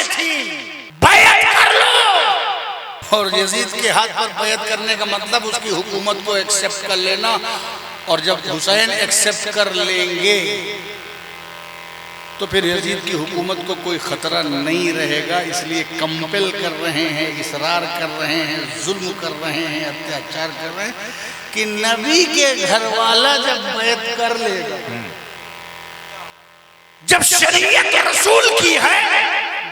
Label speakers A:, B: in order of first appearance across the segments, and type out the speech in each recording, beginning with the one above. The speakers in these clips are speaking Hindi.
A: बारिशें थी, बैत कर लो। और यजीद के हाथ पर बैत करने का मतलब उसकी हुकूमत को एक्सेप्ट कर लेना। और जब हुसैन एक्सेप्ट कर लेंगे तो फिर यजीद की हुकूमत को कोई खतरा नहीं रहेगा। इसलिए कंपेल कर रहे हैं, इसरार कर रहे हैं, जुल्म कर रहे हैं, अत्याचार कर रहे हैं कि नबी के घर वाला जब बैत कर लेगा, जब शरीयत रसूल की है,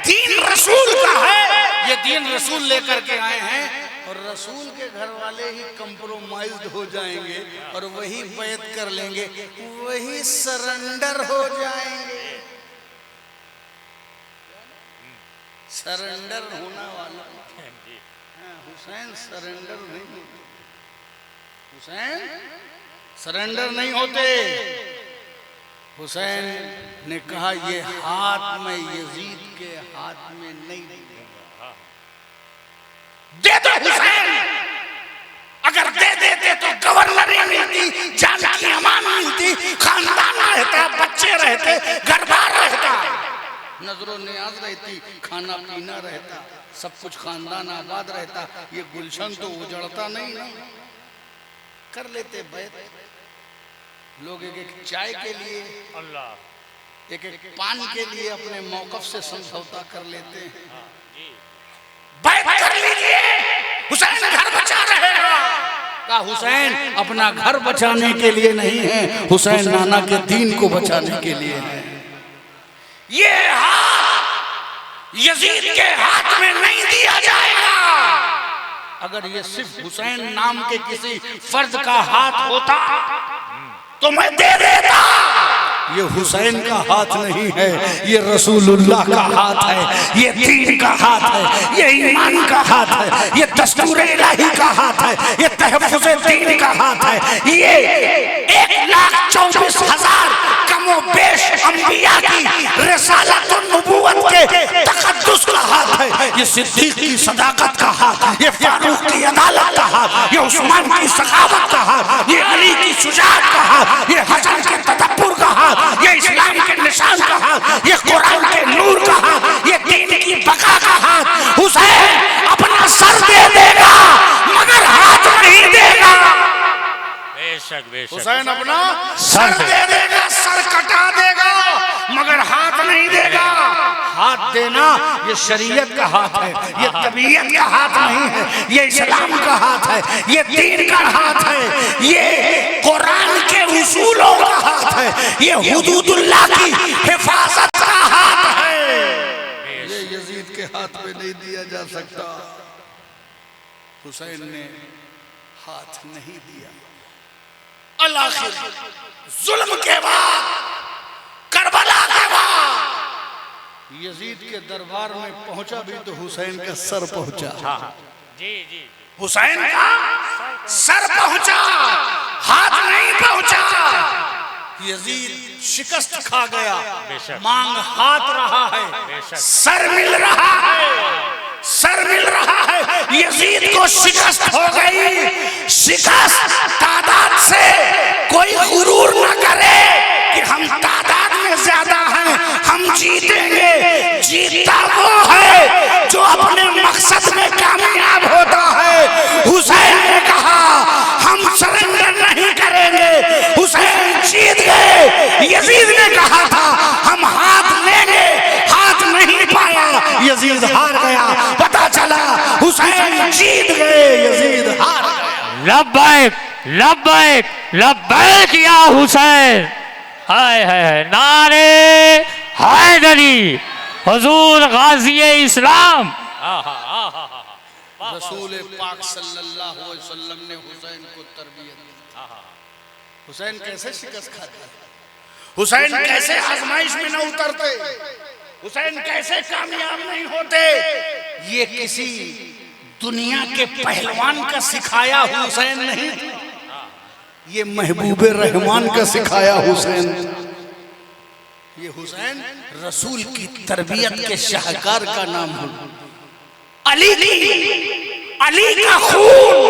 A: दीन रसूल का है, ये दीन रसूल लेकर के आए हैं और रसूल के घर वाले ही कंप्रोमाइज्ड हो जाएंगे और वही बैत कर लेंगे, वही सरेंडर हो जाएंगे। सरेंडर होने वाला हुसैन सरेंडर नहीं होते, हुसैन सरेंडर नहीं होते। हुसैन ने कहा ये हाथ में यजीद के हाथ में नहीं दूंगा। दे दो हुसैन, अगर दे देते तो गवर्नर मिलती, जान की अमान मिलती, खानदान रहता, बच्चे रहते, घर बार रहता, नजरो नियाज रहती, खाना पीना रहता, सब कुछ खानदान आबाद रहता, ये गुलशन तो उजड़ता नहीं ना। कर लेते बैत लोग, एक एक चाय के लिए, अल्लाह, एक एक पान के लिए अपने मौकफ से समझौता कर लेते हैं। बैत कर लीजिए, हुसैन घर बचा रहेगा। का हुसैन अपना घर बचाने के लिए नहीं है, हुसैन नाना के दीन को बचाने के लिए है। ये हाथ यजीद के हाथ में नहीं दिया जाएगा। अगर ये सिर्फ हुसैन नाम के किसी फर्द का हाथ होता तो मैं दे देता। ये हुसैन का हाथ नहीं है, ये रसूलुल्लाह का हाथ है, ये दीन का हाथ है, ये ईमान का हाथ है, ये दस्तूर इलाही का हाथ है, ये तहफ़्फ़ुज़ दीन का हाथ है, ये 1,24,000 कमो बेश अंबिया की रिसालत और नबूवत के तक़द्दुस का हाथ है, ये सिद्दीक़ की सदाकत का हाथ, ये फारूक की अदालत का हाथ, ये उस्मान की सखावत का हाथ, ये अली की शुजाअत का हाथ, ये हसन के तदब्बुर का हाथ, ये इस्लाम के निशान का हाथ, ये कुरान के नूर का हाथ, ये दीन की बका का हाथ। हुसैन अपना सर दे देगा मगर हाथ नहीं देगा।
B: बेशक बेशक
A: हुसैन अपना सर दे देगा, सर कटा देगा मगर हाथ नहीं देगा। हाथ देना ये शरीयत का हाथ है, ये तबीयत का हाथ नहीं है, ये इस्लाम का हाथ है, ये दीन का हाथ है, ये कुरान के उसूलों का हाथ है, ये हुदूदुल्लाह की हिफाजत का हाथ है। ये यजीद के हाथ में नहीं दिया जा सकता। हुसैन ने हाथ नहीं दिया। अल-आखिर जुल्म के बाद, करबला के बाद यजीद के दरबार में पहुंचा भी तो हुसैन का सर पहुंचा।
B: जी जी,
A: हुसैन का सर पहुंचा, हाथ नहीं पहुंचा। यजीद शिकस्त खा गया, मांग हाथ रहा है, सर मिल रहा है, सर मिल रहा है। यजीद को शिकस्त हो गई। शिकस्त तादाद से कोई गुरूर न करे कि हम तादाद में ज्यादा हैं, हम जीतेंगे। जीतता वो है जो अपने मकसद में कामयाब होता है। हुसैन ने कहा हम सरेंडर नहीं करेंगे, हुसैन जीत गए। यजीद ने कहा था हम हाथ लेंगे, हाथ नहीं पाया, यजीद हार गया। पता चला हुसैन जीत गए, यजीद हार गया।
B: लब्बैक लब्बैक लब्बैक या हुसैन। हाय हाय, नारे हैदरी, हुजूर गाज़ी इस्लाम। रसूल पाक सल्लल्लाहु अलैहि वसल्लम ने हुसैन को तरबियत दी। हुसैन कैसे शिकस्त खाते, हुसैन कैसे आजमाइश में न उतरते, हुसैन कैसे कामयाब नहीं होते, ये किसी दुनिया के पहलवान का सिखाया हुसैन नहीं, ये महबूब रहमान का सिखाया हुसैन। ये हुसैन रसूल की तरबियत के शाहकार का नाम है। अली का खून,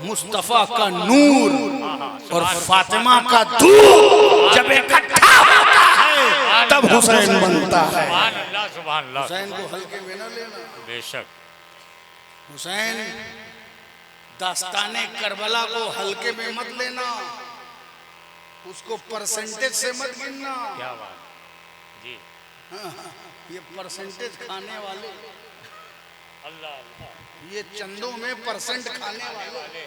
B: मुस्तफा का नूर और फातिमा का दूध जब इकट्ठा होता है तब हुसैन बनता है।
C: सुभान अल्लाह,
B: हुसैन को हल्के में न लेना।
C: बेशक।
B: हुसैन दास्ताने करबला को हल्के में मत लेना, उसको परसेंटेज से मत गिनना।
C: क्या बात जी।
B: ये परसेंटेज खाने वाले,
C: अल्लाह अल्लाह,
B: ये चंदों में परसेंट खाने वाले,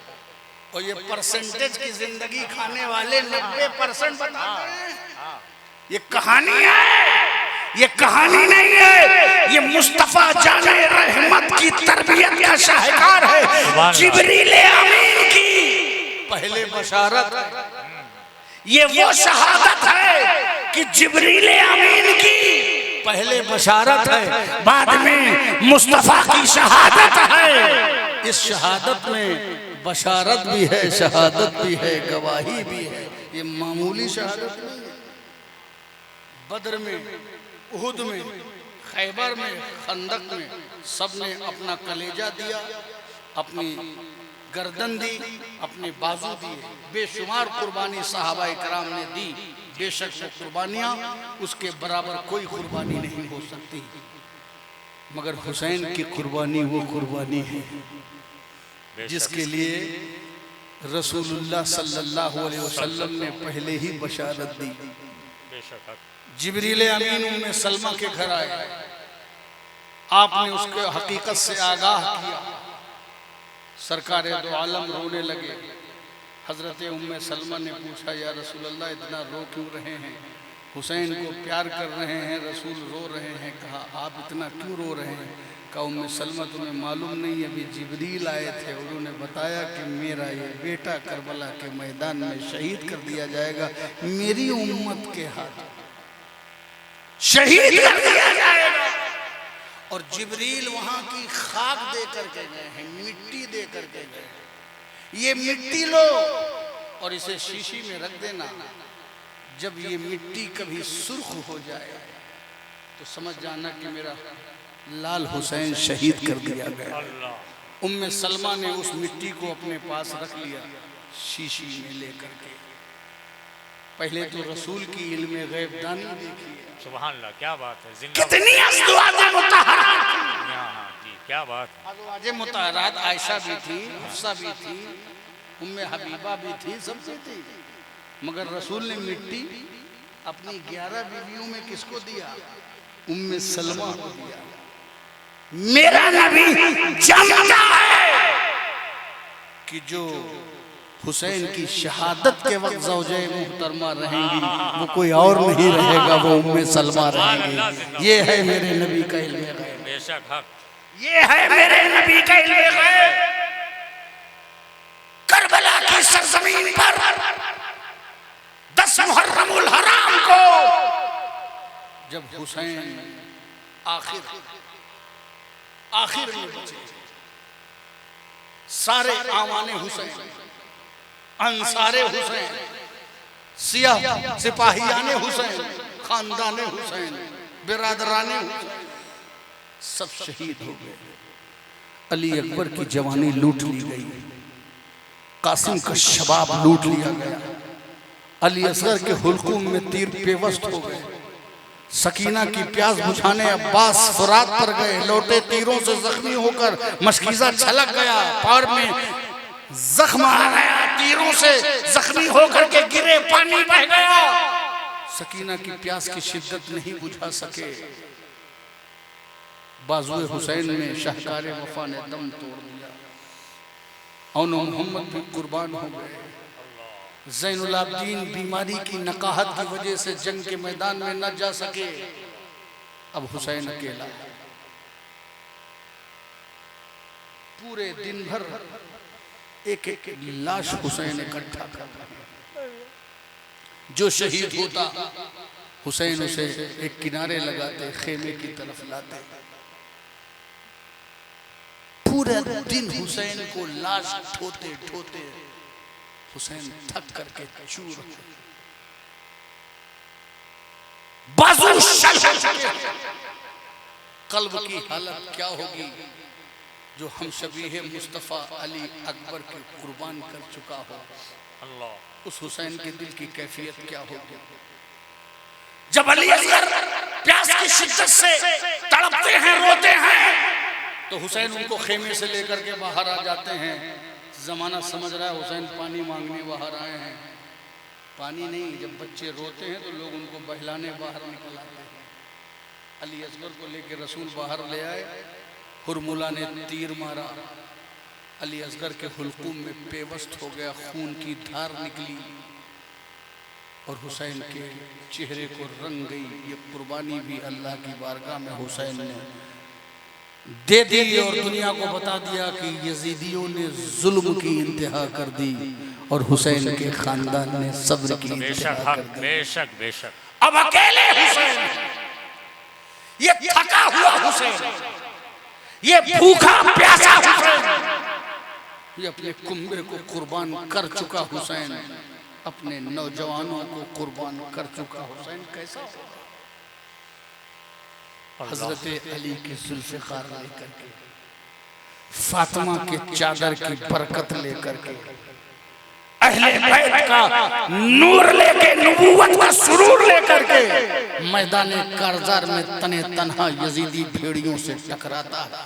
B: और ये परसेंटेज की जिंदगी खाने वाले 90% बताते हैं। ये कहानी है, ये कहानी नहीं है, ये मुस्तफा जाने रहमत की तरबियत का शाहकार है, जिब्रील अमीन की पहले बशारत है। ये वो शहादत है कि जिब्रील अमीन की पहले बशारत है, बाद में मुस्तफा की शहादत है। इस शहादत में बशारत भी है, शहादत भी है, गवाही भी है। ये मामूली शहादत नहीं है। बद्र में, उहुद में, खैबर में, खंदक में सबने अपना कलेजा दिया, अपनी गर्दन दी, अपने बाजू दिए, बेशुमार कुर्बानी सहाबा इकराम ने दी। बेशक वो कुर्बानियां उसके बराबर कोई कुर्बानी नहीं हो सकती, मगर हुसैन की कुर्बानी वो कुर्बानी है जिसके लिए रसूलुल्लाह सल्लल्लाहु अलैहि वसल्लम ने पहले ही बशारत दी। जिब्रील अमीन उम्मे सलमा के घर आए, आपने उसके हकीकत से आगाह किया। सरकार दो आलम रोने लगे। हजरत उम्मे सलमा ने पूछा, या रसूलल्लाह इतना रो क्यों रहे हैं? हुसैन को प्यार कर रहे हैं, रसूल रो रहे हैं। कहा, आप इतना क्यों रो रहे हैं? कहा, उम्मे सलमा तुम्हें मालूम नहीं, अभी जिब्रील आए थे, उन्होंने बताया कि मेरा ये बेटा करबला के मैदान में शहीद कर दिया जाएगा, मेरी उम्मत के हाथ शहीद कर दिया जाएगा। और जिब्रील वहां की खाक दे करके गए हैं, मिट्टी दे करके गए। ये मिट्टी लो और इसे शीशी में रख देना, जब ये मिट्टी कभी सुर्ख हो जाए तो समझ जाना कि मेरा लाल हुसैन शहीद कर दिया गया। उम्मे सलमा ने उस मिट्टी को अपने पास रख लिया, शीशी में लेकर के। पहले तो रसूल की इल्म गैब दानी देखिए,
C: सुभान अल्लाह, क्या बात है।
B: कितनी अज़वाजे मुतहहरात,
C: जी क्या बात है।
B: अज़वाजे मुतहहरात आयशा भी थी, हफ्सा भी थी, उम्मे हबीबा भी थी, सब भी थी, मगर रसूल ने मिट्टी अपनी 11 बीवियों में किसको दिया? उम्मे सलमा को दिया। मेरा नबी जानता है कि जो हुसैन की शहादत के वक्त ज़ौजे मुहतरमा रहेंगी वो कोई और नहीं रहेगा, वो उम्मे सलमा रहेंगी। ये है मेरे नबी का इल्म गैब,
C: बेशक हक,
B: ये है मेरे नबी का इल्म गैब। करबला की सरजमीन पर 10 मुहर्रमुल हराम को जब हुसैन आखिर में बचे, सारे आवाने हुसैन, अंसारे हुसैन, सियाह सिपाहियाने हुसैन, खानदाने हुसैन, बिरादराने हुसैन, सब शहीद हो गए। अली अकबर की जवानी लूट ली गई, कासिम का शबाब लूट लिया गया, अली असगर के हुल्कुम में तीर पेवस्त हो गए, सकीना की प्यास बुझाने अब्बास फुरात पर गए, लौटे तीरों से जख्मी होकर मशकीज़ा छलक गया, पैर में जख्म आ गया, तीरों से जख्मी होकर के गिरे, पानी बह गया। सकीना की प्यास की शिद्दत नहीं बुझा सके, बाजुए हुसैन में शाहकार वफा ने दम तोड़ दिया, और मोहम्मद भी कुर्बान हो गए। ज़ैनुल आबिदीन बीमारी की नकाहत की वजह से जंग के मैदान में न जा सके। अब हुसैन अकेला, पूरे दिन भर एक एक लाश हुसैन इकट्ठा करता, जो शहीद होता हुसैन उसे एक किनारे लगाते, खेमे की तरफ लाते। पूरे दिन हुसैन को लाश ठोते ठोते हुसैन थक करके चूर, बाजू कल्ब की हालत क्या होगी जो हम शबीह मुस्तफ़ा अली अकबर के कुर्बान कर चुका हो। अल्लाह, उस हुसैन के दिल की कैफियत क्या होगी जब अली असगर प्यास की शिद्दत से तड़पते हैं, रोते हैं, तो हुसैन उनको खेमे से लेकर के बाहर आ जाते हैं। जमाना समझ रहा है हुसैन पानी मांगने बाहर आए हैं। पानी नहीं, जब बच्चे रोते हैं तो लोग उनको बहलाने बाहर निकल आते हैं। अली असगर को लेकर रसूल बाहर ले आए। हुरमुला ने तीर मारा, अली असगर के हुल्कुम में पेवस्त हो गया, खून की धार निकली और हुसैन के चेहरे को रंग गई। ये कुर्बानी भी अल्लाह की बारगाह में हुसैन ने दे दी और दुनिया को बता दिया कि यजीदियों ने जुल्म की इंतहा कर दी और हुसैन के खानदान ने सब्र की इंतहा कर दी।
C: बेशक बेशक।
B: अब अकेले हुसैन, ये थका हुआ हुसैन, ये भूखा प्यासा हुसैन, ये अपने कुंबे को कुर्बान कर चुका हुसैन, अपने नौजवानों को कुर्बान कर चुका हुसैन कैसा होगा? हजरत अली की जुल्फ़िकार लेकर के, फातिमा के चादर की बरकत लेकर के, अहले बैत का नूर लेके, नबूवत का सुरूर लेकर के मैदान कारजार में तने तन्हा यजीदी भेड़ियों से टकराता है।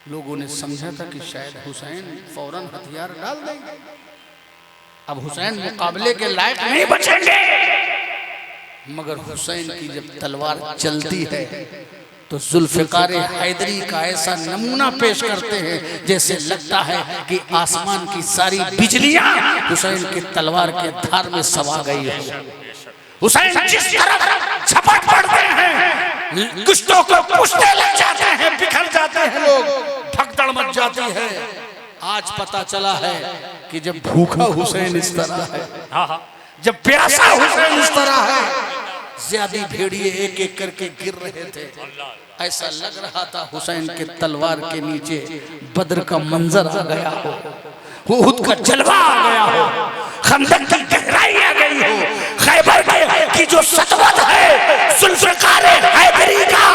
B: लोगों ने समझा था कि शायद हुसैन फौरन हथियार डाल देंगे, अब हुसैन मुकाबले के लायक नहीं बचेंगे। मगर हुसैन की जब तलवार चलती है तो जुल्फ़िकार हैदरी का ऐसा नमूना पेश करते हैं जैसे लगता है कि आसमान की सारी बिजलियां हुसैन की तलवार के धार में समा गई है। हुसैन जिस तरफ झपट पड़ते हैं, कुश्तों को पुश्ते लग जाते हैं, बिखर जाते हैं, लोग भगदड़ मच जाती है। आज पता चला है कि जब भूखा हुसैन इस तरह है, जब प्यासा हुसैन इस तरह है, ज्यादा भेड़िए एक एक करके गिर रहे थे। ऐसा लग रहा था हुसैन के तलवार के नीचे बद्र का मंजर आ गया हो, उहुद का जलवा आ गया हो, खंदक की गहराई आ गई हो, खैबर की जो सतवत है, जुल्फ़िकार हैदरी का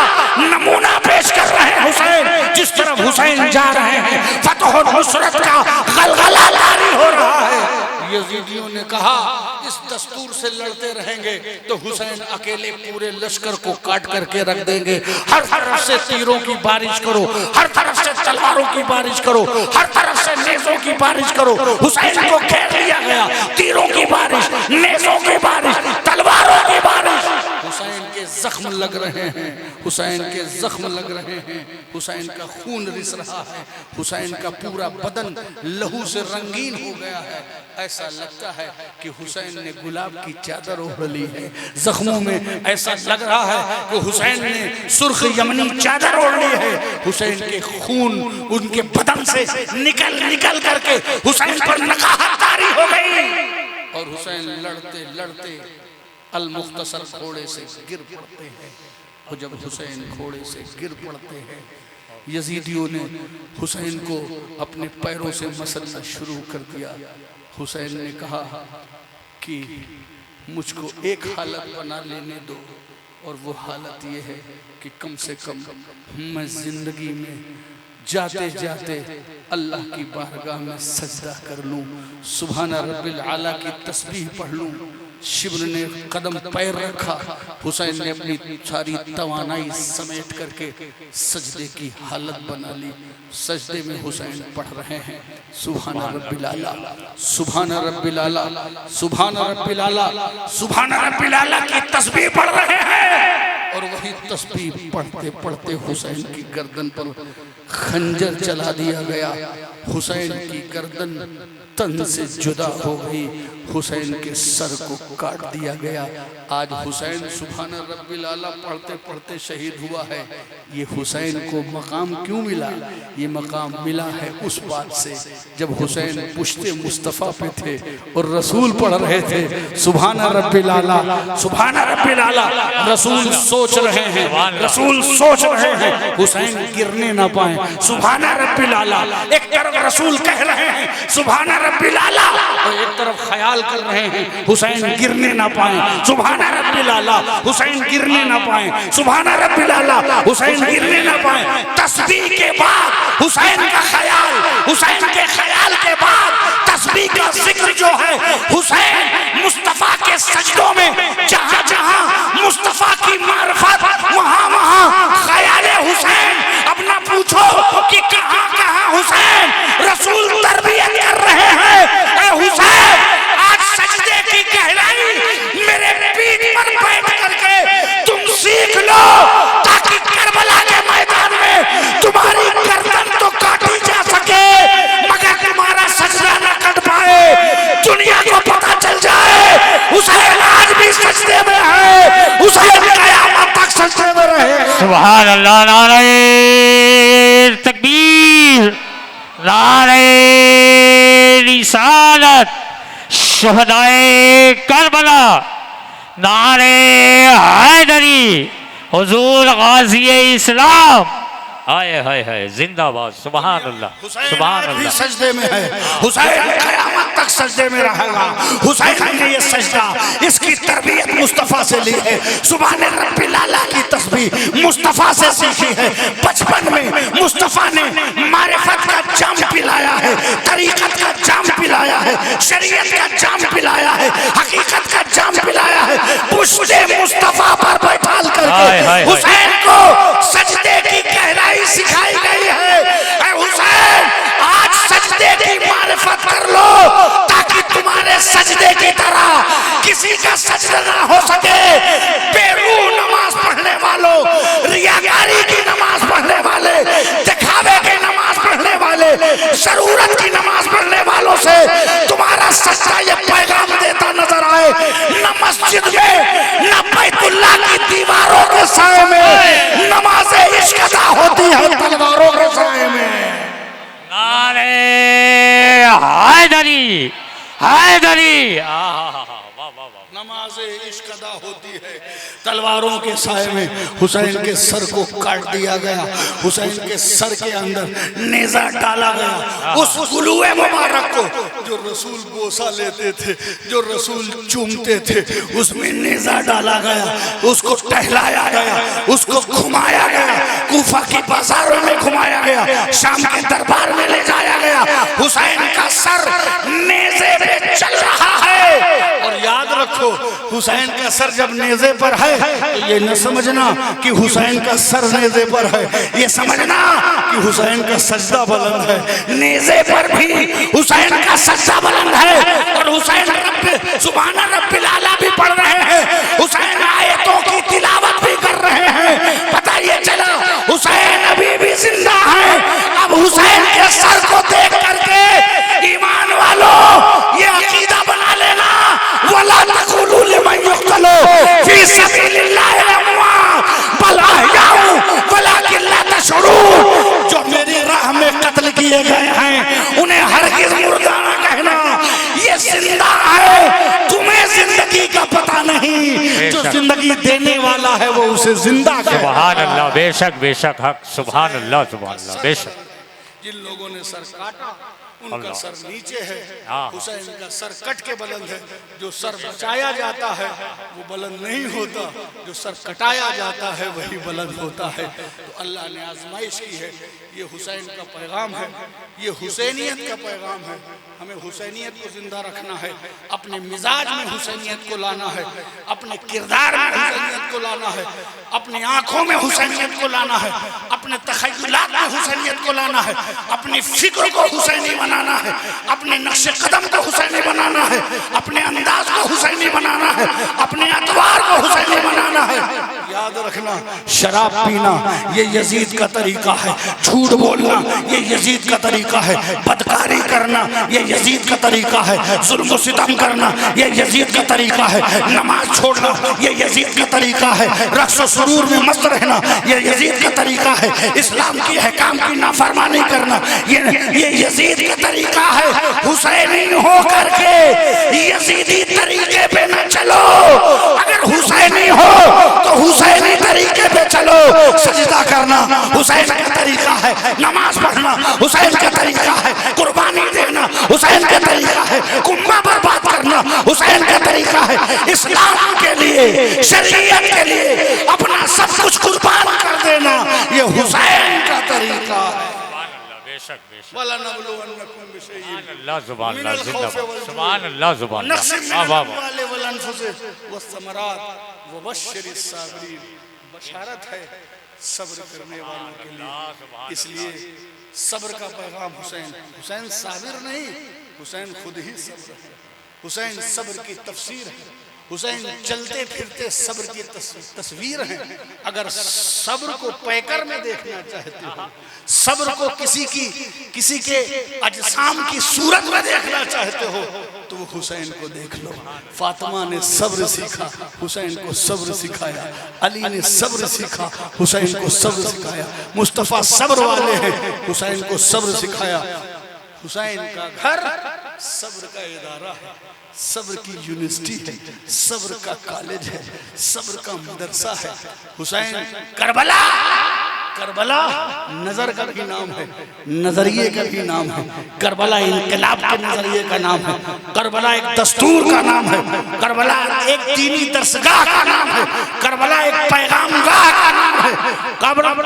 B: नमूना पेश कर रहे हैं हुसैन। जिस तरफ हुसैन जा रहे हैं फतह और नुसरत का गलगला जारी हो रहा है। यजीदियों ने कहा इस दस्तूर से लड़ते रहेंगे तो हुसैन अकेले पूरे लश्कर को काट करके रख देंगे। हर तरफ से तीरों की बारिश करो, हर तरफ से तलवारों की बारिश करो, हर तरफ से नेज़ों की बारिश करो। हुसैन को घेर लिया गया, तीरों की बारिश, नेज़ों की बारिश, तलवारों की बारिश। हुसैन के जख्म लग रहे हैं, हुसैन के जख्म लग रहे हैं, हुसैन का खून रिस रहा है, हुसैन का पूरा बदन लहू से रंगीन हो गया है। ऐसा लगता है कि हुसैन ने गुलाब की चादर ओढ़ ली है। जख्मों में ऐसा लग रहा है कि हुसैन ने सुर्ख यमनी चादर ओढ़ ली है। हुसैन के खून उनके बदन से निकल निकल करके हुसैन पर नकाहत तारी हो गई और हुसैन लड़ते लड़ते अल मुख्तसर घोड़े से गिर पड़ते हैं। और जब हुसैन घोड़े से गिर पड़ते हैं, यजीदियों ने हुसैन को अपने पैरों से मसलना शुरू कर दिया। हुसैन ने कहा कि मुझको एक हालत बना लेने दो, और वो हालत ये है कि कम से कम मैं जिंदगी में जाते जाते अल्लाह की बारगाह में सजदा कर लूं, सुभान रब्बिल आला की तस्बीह पढ़ लूं। शिब्र ने कदम पैर रखा, हुसैन ने अपनी सारी तवानाई समेट करके सजदे की हालत बना ली। सजदे में हुसैन पढ़ रहे हैं सुभान रब्बिल आला, सुभान रब्बिल आला, सुभान रब्बिल आला, सुभान रब्बिल आला की तस्बीह पढ़ रहे हैं। और वही तस्बीह पढ़ते पढ़ते हुसैन की गर्दन पर खंजर चला दिया गया। हुसैन की गर्दन तन से जुदा हो गई, हुसैन के सर को काट दिया गया। आज हुसैन सुभान रब्बिल आला पढ़ते पढ़ते शहीद हुआ है। ये हुसैन को मकाम क्यों मिला? ये मकाम मिला है उस बात से जब हुसैन पुश्ते मुस्तफ़ा पे थे और रसूल पढ़ रहे थे सुभान रब्बिल आला, सुभान रब्बिल आला। रसूल सोच रहे हैं, रसूल सोच रहे हैं हुसैन गिरने ना पाए, सुभान रब्बिल आला। एक तरफ रसूल कह रहे हैं सुभान रब्बिल आला और एक तरफ ख्याल ख्याल कर रहे हैं हुसैन गिरने ना पाए। सुभान रब्बिल आला, हुसैन गिरने ना पाए। सुभान रब्बिल आला, हुसैन गिरने ना पाए। तस्बीह के बाद हुसैन का ख्याल, हुसैन के ख्याल के बाद तस्बीह का जिक्र जो है, हुसैन मुस्तफा के सजदों में जहां जहां मुस्तफा की मारिफत, वहां वहां ख्याले हुसैन। अब ना पूछो कि कहां कहां हुसैन रसूल तरबियत कर रहे हैं। ए हुसैन, आज सजदे की गहराई मेरे पीठ पर बैठ करके तुम सीख लो, ताकि करबला के मैदान में तुम्हारी गर्दन तो काटी जा सके, मगर तुम्हारा सजदा न कट पाए, दुनिया को पता चल जाए हुसैन आज भी सजदे में है, हुसैन क़यामत तक सजदे में रहे।
C: सुभान अल्लाह, नारे तकबीर, नारे रिसालत, शुहदाए करबला, नारे हैदरी, हुजूर गाज़ी इस्लाम। हाय हाय हाय, जिंदाबाद। सुभान अल्लाह, सुभान
B: भी
C: अल्लाह।
B: सजदे में है, हुसैन क़यामत तक सजदे में रहेगा। हुसैन ने ये सजदा, इसकी तरबियत मुस्तफ़ा से ली है। सुभान रब्बिल आला की तस्बीह मुस्तफ़ा से सीखी है। बचपन में मुस्तफ़ा ने मारिफत का जाम पिलाया है, तरीक़त का जाम पिलाया है, शरीयत का जाम पिलाया है, हकीकत का जाम पिलाया है। पुश्ते मुस्तफ़ा पर बैठाल करके हुसैन को सजदे की गहराई सिखाई गई है। ऐ हुसैन, आज सजदे की मारिफत कर लो, ताकि तुम्हारे सजदे की तरह किसी का सजदा ना हो सके। बेरूह नमाज पढ़ने वालों, रियाकारी की नमाज पढ़ने वाले, दिखावे की नमाज पढ़ने वाले, जरूरत की नमाज पढ़ने वालों से तुम्हारा सजदा ये पैगाम देता नजर आए, न मस्जिद में न बैतुल्लाह की दीवारों के साए में नमाज इश्क अदा होती है, तलवारों के साए में।
C: नारे हैदरी, हैदरी, वाह वाह वाह।
B: नमाज इश्क अदा होती है, तलवारों के साए में। हुसैन के सर को काट दिया गया, हुसैन के सर के अंदर नेजा डाला गया। उस गुलूए मुबारक को जो रसूल बोसा लेते थे, जो रसूल चूमते थे, उसमें नेजा डाला गया, उसको टहलाया गया, उसको घुमाया गया, कूफा की बाजारों में घुमाया गया, शाम के दरबार में ले जाया गया। हुसैन का सर नेजे पे चल रहा है। और याद रखो, हुसैन का सर जब नेज़े पर है तो ये न समझना कि हुसैन का सर नेज़े पर है, ये समझना कि हुसैन का सजदा बुलंद है। नेज़े पर भी हुसैन का सजदा बुलंद है। और हुसैन रब्ब सुभान रब्बिल आला भी पढ़ रहे हैं, हुसैन आयतों की तिलावत भी कर रहे हैं। पता ये चला हुसैन अभी भी जिंदा है। अब हुसैन के सर को देख करके ईमान वालों ये अकीदा बना लेना, वला तक़ूलू लिमन युक़्तलू फ़ी सबीलिल्लाहि अम्वात बल अहयाउ वलाकिन ला तशऊरून। जो मेरी राह में कत्ल किए गए हैं उन्हें हरगिज़ मुर्दा न कहना, ये जिंदा है, तुम्हें जिंदगी का पता नहीं। जो जिंदगी देने वाला है वो उसे जिंदा कहता है।
C: सुभान अल्लाह, बेशक बेशक हक। सुभान अल्लाह, सुभान अल्लाह, बेशक।
B: जिन लोगों ने सर काटा उनका सर नीचे है, हुसैन का सर कट के बुलंद है। जो सर बचाया जाता है वो बुलंद नहीं होता, जो सर कटाया जाता है वही बुलंद होता है। तो अल्लाह ने आजमाइश की है, ये हुसैन का पैगाम है, ये हुसैनियत का पैगाम है। हमें हुसैनियत को जिंदा रखना है, अपने मिजाज में हुसैनियत को लाना है, अपने किरदार में हुसैनियत को लाना है, अपनी आंखों में हुसैनियत को लाना है, अपने तख़य्युलात में हुसैनियत को लाना है, अपनी फिक्र को हुसैनी बनाना है, अपने नक्शे कदम को हुसैनी बनाना है, अपने अंदाज को हुसैनी बनाना है, अपने अतवार को हुसैनी बनाना है। याद रखना, शराब पीना ये यजीद का तरीका है, झूठ बोलना ये यजीद का तरीका है, बदकारी करना ये यजीद का तरीका है, जुल्म सितम करना ये यजीद का तरीका है, नमाज छोड़ना ये यजीद का तरीका है, रक्स व सुरूर में मस्त रहना ये यजीद का तरीका है, इस्लाम की अहकाम की नाफरमानी करना ये यजीद का तरीका है। हुसैनी हो करके यजीदी तरीके पे न चलो, अगर हुसैनी हो तो हुसैनी तरीके पे चलो। सजदा करना हुसैन का तरीका है, नमाज पढ़ना हुसैन का तरीका है, कुर्बानी देना हुसैन का तरीका है, कुम्मा बर्बाद करना
A: तरीका है इस्लाम के लिए, शरीयत के लिए अपना सब कुछ कुर्बान कर देना, ये हुसैन का तरीका है।
C: बेशक बेशक
B: वाला नबलुवन्नकुम बिशैइन
C: अल्लाह जुबान
B: मिनल
C: जिंदाबाद
B: खौफ वल
C: सुभान अल्लाह जुबान
B: नक्स मिनल
C: वाह वाह वाह।
B: अम्वाल वल अनफुस वस्समरात वबश्शिरिस साबिरीन, बशारत है सब्र करने वालों के लिए। इसलिए सब्र का पैगाम हुसैन, हुसैन साबिर नहीं, हुसैन खुद ही सब्र है। हुसैन सब्र की तफसीर है, हुसैन चलते फिरते सब्र की तस्वीर है। अगर सब्र को पैकर में देखना चाहते हो, सब्र को किसी के अजसाम की सूरत में देखना चाहते हो, तो वो हुसैन को देख लो। फातिमा ने सब्र सीखा, हुसैन को सब्र सिखाया। अली ने सब्र सीखा, हुसैन को सब्र सिखाया। मुस्तफ़ा सब्र वाले हैं, हुसैन को सब्र सिखाया। हुसैन का घर सब्र का इदारा है, सब्र की यूनिवर्सिटी है, सब्र का कॉलेज है, सब्र का मदरसा है। हुसैन करबला, करबला नजर का भी नाम है, नजरिए का भी नाम है। करबला इनकलाब के नजरिए का नाम है, करबला एक दस्तूर का नाम है, करबला एक दीनी दरसगाह का नाम है, करबला एक पैगामगाह का नाम है,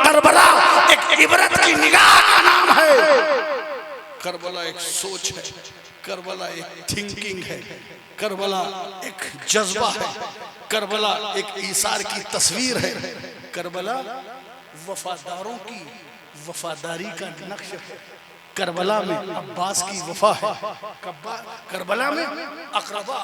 B: करबला एक इबरत की निगाह का नाम है। करबला एक सोच है, करबला एक थिंकिंग है, करबला एक जज्बा है, करबला एक ईसार की तस्वीर है, करबला वफादारों की वफादारी का नक्श है। करबला में अब्बास की वफा है, करबला में अकरबा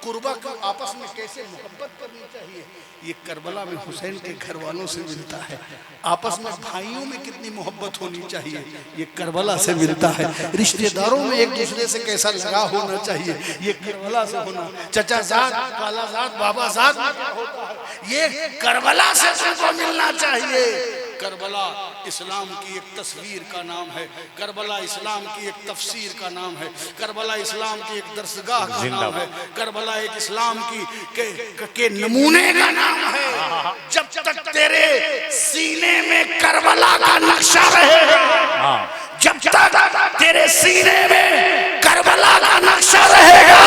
B: कुर्बा की आपस में कैसे मोहब्बत करनी चाहिए, ये करबला में हुसैन के घर वालों से मिलता है। आपस में भाइयों में कितनी मोहब्बत होनी चाहिए, ये करबला से मिलता है। रिश्तेदारों में एक दूसरे से कैसा लगाव होना चाहिए, ये करबला से होना। चचा जात, काला जात, बाबा जात होता है, ये करबला से तुमको मिलना चाहिए। करबला इस्लाम की एक तस्वीर का नाम है, करबला इस्लाम की एक तफसीर का नाम है, करबला इस्लाम की एक दरसगाह का नाम है, करबला एक इस्लाम के नमूने का नाम है। जब तक तेरे सीने में करबला का नक्शा रहेगा, जब तक तेरे सीने में करबला का नक्शा रहेगा,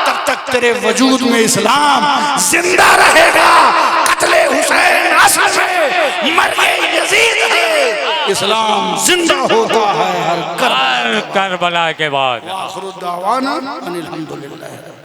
B: तब तक तेरे वजूद में इस्लाम जिंदा रहेगा। कत्ले हुसैन असल में मर यजीद है, इस्लाम जिंदा होता है हर
C: करबला के बाद।
A: आखिर दावाना अनिल हम्दुलिल्लाह।